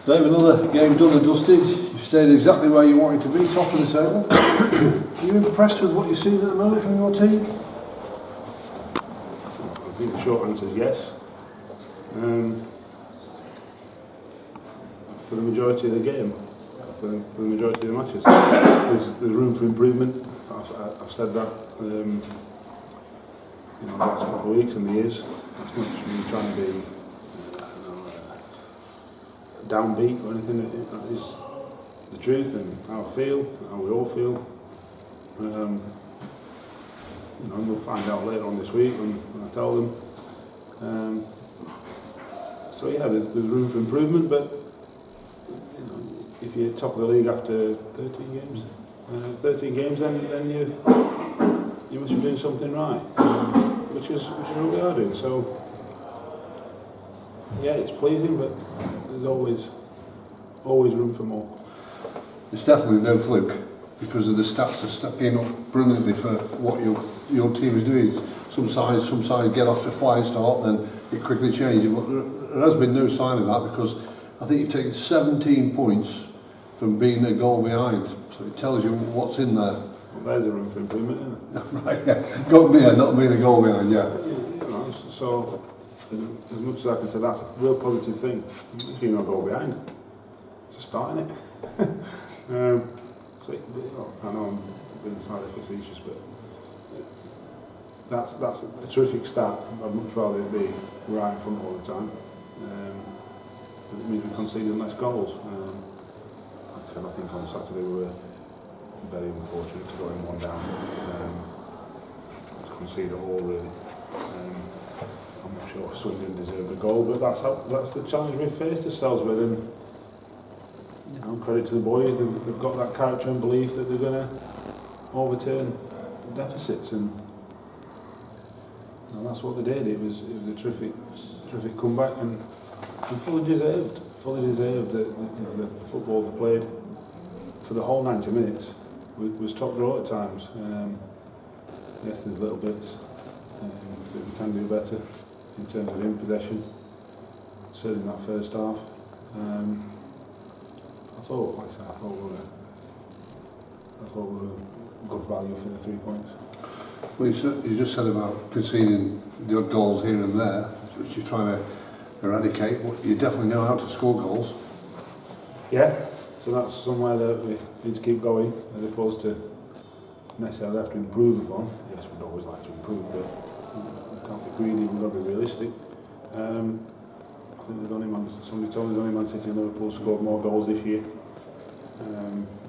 Dave, another game done and dusted. You've stayed exactly where you wanted to be, top of the table. Are you impressed with what you're seeing at the moment from your team? I think the short answer is yes. For the majority of the game, for the majority of the matches, there's room for improvement. I've said that the last couple of weeks and the years. It's not just me trying to be downbeat or anything. That is the truth and how I feel, how we all feel. We'll find out later on this week when I tell them. So yeah, there's room for improvement, but if you're top of the league after 13 games, then you must be doing something right, which is what we are doing. So yeah, it's pleasing, but there's always room for more. It's definitely no fluke, because of the stats are stepping up brilliantly for what your team is doing. Some sides get off to a flying start, then it quickly changes. But there has been no sign of that, because I think you've taken 17 points from being a goal behind. So it tells you what's in there. Well, there's a room for improvement, isn't it? Right, yeah. Got beer, not being a goal behind, yeah. So as much as I can say that's a real positive thing. If you're not goal behind, it's a start, isn't it? I know I'm being slightly facetious, but that's a terrific start. I'd much rather it be right in front all the time. It means we're conceding less goals. I think on Saturday we were very unfortunate to go in one down. To concede a all, really. I'm not sure Swindon deserved a goal, but that's the challenge we've faced ourselves with. And credit to the boys, they've got that character and belief that they're going to overturn deficits, and that's what they did. It was a terrific comeback, and fully deserved. That the football they played for the whole 90 minutes was top draw at times. Yes, there's little bits that we can do better in terms of in possession, certainly in that first half. I thought we were good value for the 3 points. Well, you just said about conceding the odd goals here and there, which you're trying to eradicate. You definitely know how to score goals. Yeah, so that's somewhere that we need to keep going, as opposed to necessarily have to improve upon. Yes, we'd always like to improve, but we can't be greedy, we've got to be realistic. I think somebody told me only Man City and Liverpool scored more goals this year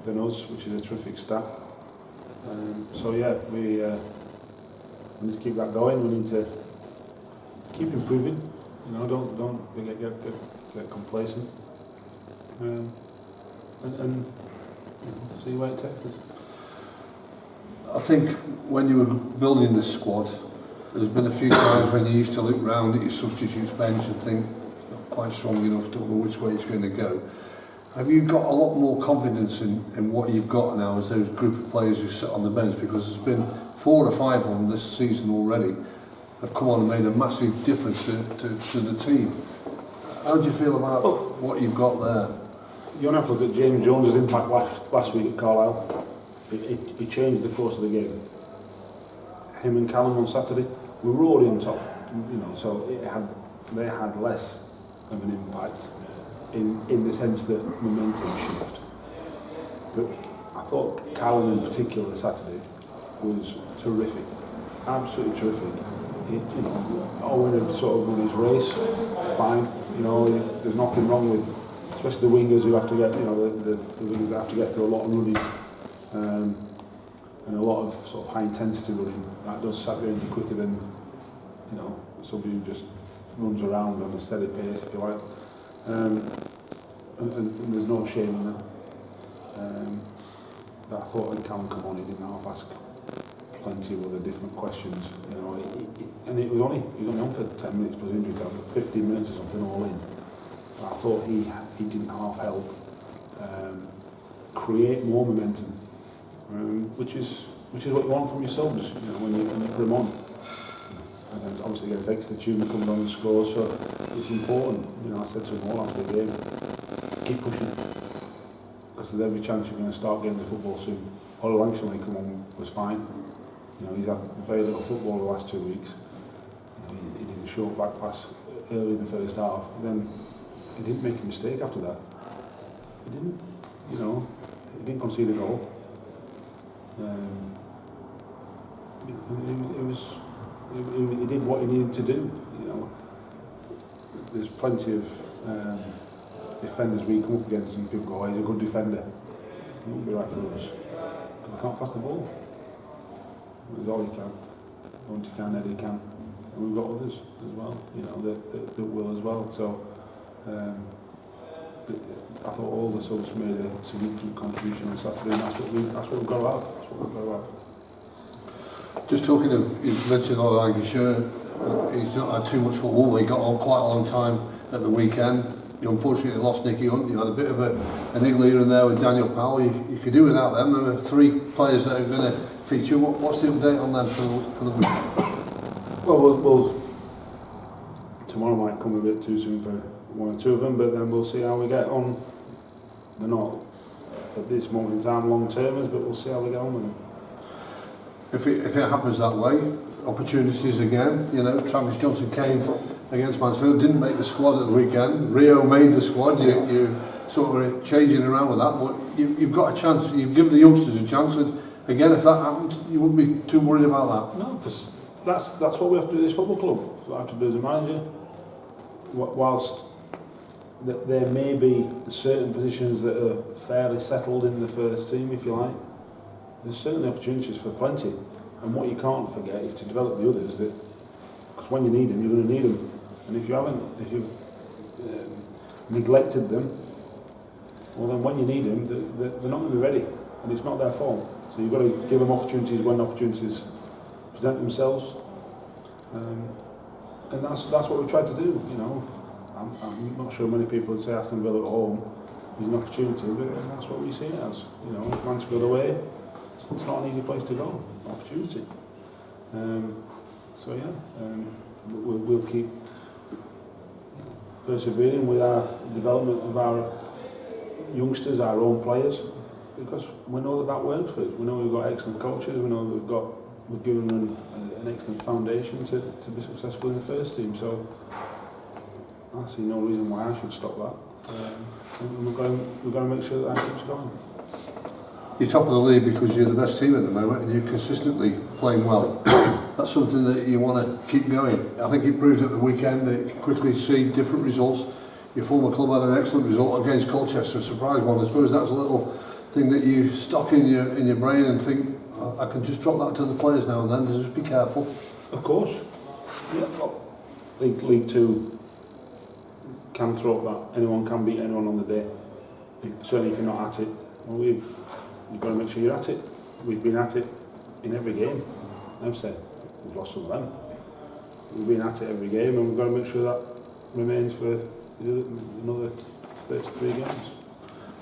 than us, which is a terrific stat. So yeah, we need to keep that going. We need to keep improving. Don't get complacent, and see where it takes us. I think when you were building this squad, there's been a few times when you used to look round at your substitutes bench and think, not quite strong enough to know which way it's going to go. Have you got a lot more confidence in what you've got now as those group of players who sit on the bench? Because there's been 4 or 5 of them this season already have come on and made a massive difference to the team. How do you feel about what you've got there? You only have to look at James Jones' impact last week at Carlisle. He changed the course of the game. Him and Callum on Saturday, we were already on top, so they had less of an impact in the sense that momentum shift. But I thought Callum in particular Saturday was terrific, absolutely terrific. Owen had sort of run his race, fine. There's nothing wrong with, especially the wingers who have to get, the wingers that have to get through a lot of running, and a lot of sort of high intensity running. That does saturate you quicker than, somebody who just runs around on a steady pace, if you like. And there's no shame in that. But I thought when Callum come on, he didn't half ask plenty of other different questions, and he was only on for 10 minutes plus injury time, 15 minutes or something all in. But I thought he didn't half help create more momentum, which is what you want from your subs, when you put them on. And obviously against extra tune comes on and scores, so it's important. I said to him all after the game, keep pushing. Because there's every chance you're going to start games of football soon. Holly Langston, when he came on, was fine. You know, he's had very little football the last 2 weeks. You know, he did a short back pass early in the first half. Then he didn't make a mistake after that. He didn't. You know, he didn't concede a goal. He did what he needed to do. You know, there's plenty of defenders we come up against and people go, oh, he's a good defender. He won't be right for us. Because we can't pass the ball. That's all he can. Once he can, Eddie can. And we've got others as well, you know, that will as well. So I thought all the subs made a significant contribution on Saturday, and that's what we've got to have. That's what we've got to have. Just talking of, you mentioned Lancashire, he's not had too much football. He got on quite a long time at the weekend. You unfortunately lost Nicky Hunt. You had a bit of a niggle here and there with Daniel Powell. You could do without them. There are 3 players that are going to feature. What's the update on them for the week? Well, tomorrow might come a bit too soon for 1 or 2 of them, but then we'll see how we get on. They're not at this moment in time long-termers, but we'll see how we get on with them. If it happens that way, opportunities again. You know, Travis Johnson-Kane against Mansfield didn't make the squad at the weekend. Rio made the squad. You sort of changing around with that, but you've got a chance. You give the youngsters a chance, and again, if that happens, you wouldn't be too worried about that. No, that's what we have to do at this football club. That's what I have to do as a manager. Whilst there may be certain positions that are fairly settled in the first team, if you like, there's certainly opportunities for plenty. And what you can't forget is to develop the others. Because when you need them, you're going to need them. And if you've neglected them, well then when you need them, they're not going to be ready, and it's not their fault. So you've got to give them opportunities when opportunities present themselves, and that's what we've tried to do. You know, I'm not sure many people would say Aston Villa at home is an opportunity, but that's what we see it as. You know, Mansfield away, it's not an easy place to go. Opportunity. So yeah, we'll keep persevering with our development of our youngsters, our own players, because we know that works for us. We know we've got excellent coaches. We know we've given them an excellent foundation to be successful in the first team. So I see no reason why I should stop that. And we're going to make sure that keeps going. You're top of the league because you're the best team at the moment and you're consistently playing well. That's something that you want to keep going. I think it proved at the weekend that you can quickly see different results. Your former club had an excellent result against Colchester, a surprise one. I suppose that's a little thing that you stock in your brain and think, I can just drop that to the players now and then, to just be careful. Of course. Yeah. Well, League 2 can throw up that. Anyone can beat anyone on the day. Certainly if you're not at it. Well, you've got to make sure you're at it. We've been at it in every game. I've said we've lost some of them. We've been at it every game, and we've got to make sure that remains for another 33 games.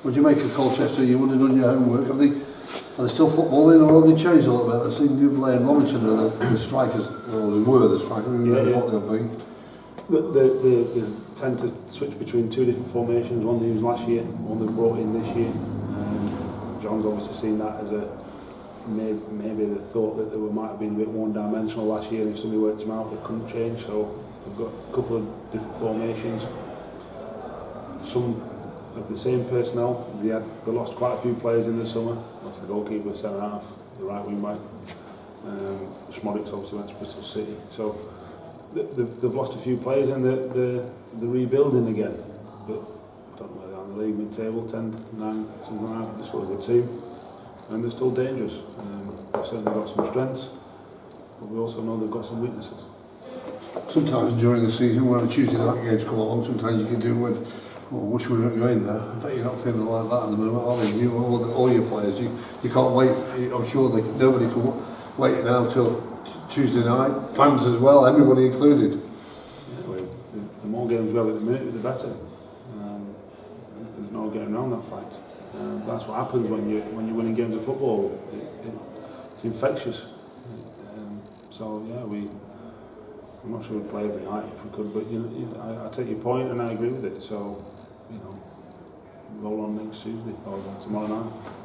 What do you make of Colchester? You would have done your homework. Are they still footballing, or have they changed a little bit? I've seen Newblay and Robinson are the strikers, or they were the strikers. Who knows what they'll be? They tend to switch between 2 different formations. One they used last year, one they brought in this year. John's obviously seen that as maybe the thought that they might have been a bit one-dimensional last year, and if somebody worked them out, they couldn't change. So we've got a couple of different formations. Some of the same personnel. They lost quite a few players in the summer. Lost the goalkeeper, centre half, the right wing back. Schmodix obviously went to Bristol City. So they've lost a few players, and they're rebuilding again. But I don't know where they're on the league, mid-table, 10, 9, something like that. They're still a good team, and they're still dangerous. They've certainly got some strengths, but we also know they've got some weaknesses. Sometimes during the season, when a Tuesday night games come along, sometimes you can do with, I wish we weren't going there. I bet you're not feeling like that at the moment, are you? All your players, you can't wait. I'm sure nobody can wait now till Tuesday night. Fans as well, everybody included. Yeah, well, the more games we have at the minute, the better. There's no getting around that fact. That's what happens when you're winning games of football. It's infectious. So yeah, I'm not sure we'd play every night if we could, but I take your point and I agree with it. So roll on next Tuesday or tomorrow night.